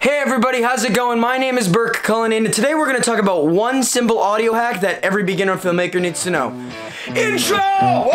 Hey everybody, how's it going? My name is Burke Cullinane, and today we're going to talk about one simple audio hack that every beginner filmmaker needs to know. Intro!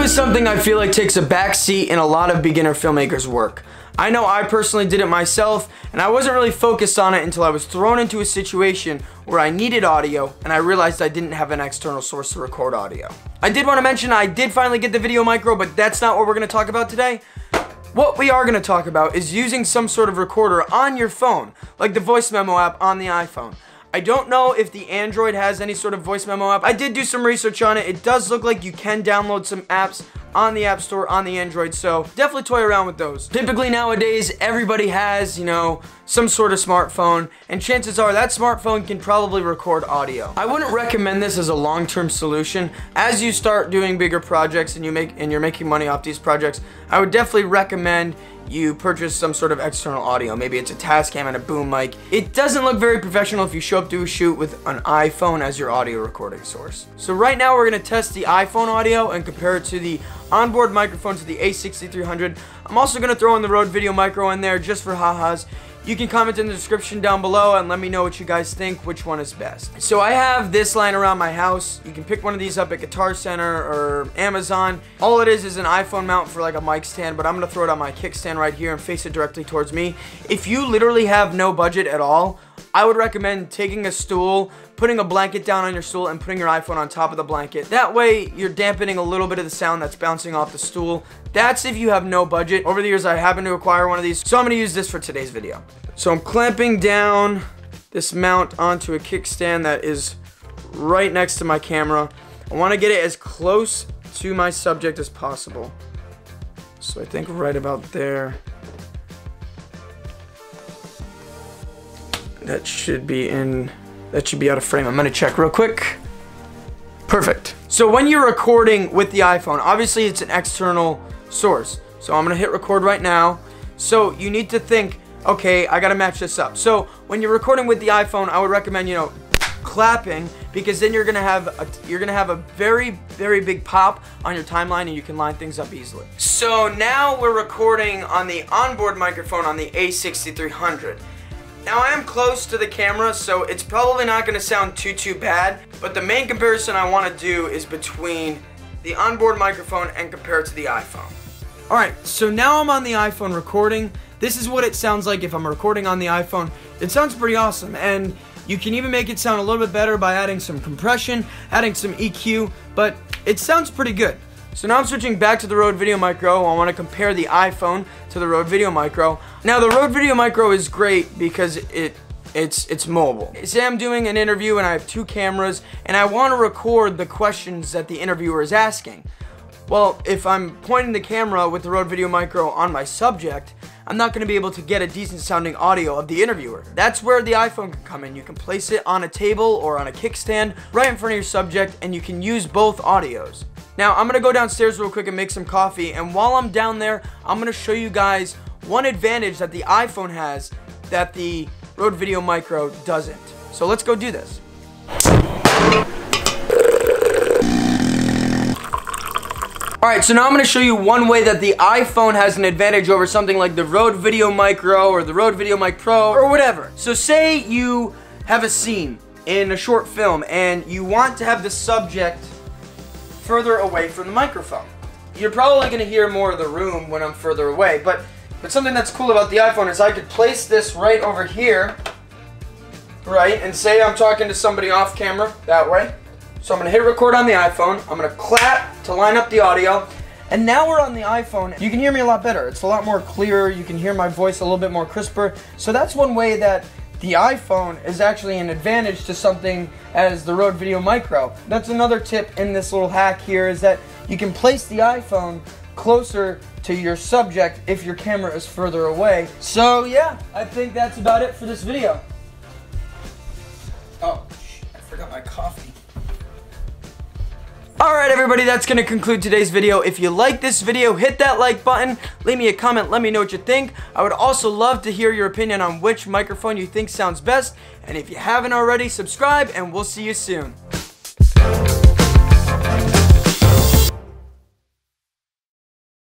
Something I feel like takes a back seat in a lot of beginner filmmakers' work. I know I personally did it myself, and I wasn't really focused on it until I was thrown into a situation where I needed audio and I realized I didn't have an external source to record audio. I did want to mention I did finally get the video micro, but that's not what we're going to talk about today. What we are going to talk about is using some sort of recorder on your phone, like the voice memo app on the iPhone. I don't know if the Android has any sort of voice memo app. I did do some research on it. It does look like you can download some apps on the App Store on the Android, so definitely toy around with those. Typically nowadays, everybody has, some sort of smartphone, and chances are that smartphone can probably record audio. I wouldn't recommend this as a long-term solution. As you start doing bigger projects and you're making money off these projects, I would definitely recommend you purchase some sort of external audio. Maybe it's a Tascam and a boom mic. It doesn't look very professional if you show up to a shoot with an iPhone as your audio recording source. So right now we're gonna test the iPhone audio and compare it to the onboard microphone to the A6300. I'm also gonna throw in the Rode Video Micro in there just for ha-has. You can comment in the description down below and let me know what you guys think, which one is best. So I have this lying around my house. You can pick one of these up at Guitar Center or Amazon. All it is an iPhone mount for like a mic stand, but I'm gonna throw it on my kickstand right here and face it directly towards me. If you literally have no budget at all, I would recommend taking a stool, putting a blanket down on your stool, and putting your iPhone on top of the blanket. That way, you're dampening a little bit of the sound that's bouncing off the stool. That's if you have no budget. Over the years, I happened to acquire one of these, so I'm gonna use this for today's video. So I'm clamping down this mount onto a kickstand that is right next to my camera. I wanna get it as close to my subject as possible. So I think right about there. That should be out of frame. I'm gonna check real quick. Perfect. So when you're recording with the iPhone, obviously it's an external source. So I'm gonna hit record right now. So you need to think, okay, I gotta match this up. So when you're recording with the iPhone, I would recommend, clapping, because then you're gonna have a very, very big pop on your timeline and you can line things up easily. So now we're recording on the onboard microphone on the A6300. Now I am close to the camera, so it's probably not going to sound too bad, but the main comparison I want to do is between the onboard microphone and compare it to the iPhone. Alright, so now I'm on the iPhone recording. This is what it sounds like if I'm recording on the iPhone. It sounds pretty awesome, and you can even make it sound a little bit better by adding some compression, adding some EQ, but it sounds pretty good. So now I'm switching back to the Rode Video Micro. I want to compare the iPhone to the Rode Video Micro. Now the Rode Video Micro is great because it's mobile. Say I'm doing an interview and I have two cameras and I want to record the questions that the interviewer is asking. Well, if I'm pointing the camera with the Rode Video Micro on my subject, I'm not going to be able to get a decent sounding audio of the interviewer. That's where the iPhone can come in. You can place it on a table or on a kickstand right in front of your subject and you can use both audios. Now, I'm gonna go downstairs real quick and make some coffee, and while I'm down there, I'm gonna show you guys one advantage that the iPhone has that the Rode Video Micro doesn't. So let's go do this. Alright, so now I'm gonna show you one way that the iPhone has an advantage over something like the Rode Video Micro or the Rode Video Mic Pro or whatever. So say you have a scene in a short film and you want to have the subject further away from the microphone. You're probably going to hear more of the room when I'm further away, but something that's cool about the iPhone is I could place this right over here, right, and say I'm talking to somebody off camera that way. So I'm going to hit record on the iPhone, I'm going to clap to line up the audio, and now we're on the iPhone. You can hear me a lot better. It's a lot more clearer. You can hear my voice a little bit more crisper. So that's one way that the iPhone is actually an advantage to something as the Rode Video Micro. That's another tip in this little hack here, is that you can place the iPhone closer to your subject if your camera is further away. So yeah, I think that's about it for this video. Oh, I forgot my coffee. Alright everybody, that's going to conclude today's video. If you like this video, hit that like button, leave me a comment, let me know what you think. I would also love to hear your opinion on which microphone you think sounds best. And if you haven't already, subscribe and we'll see you soon.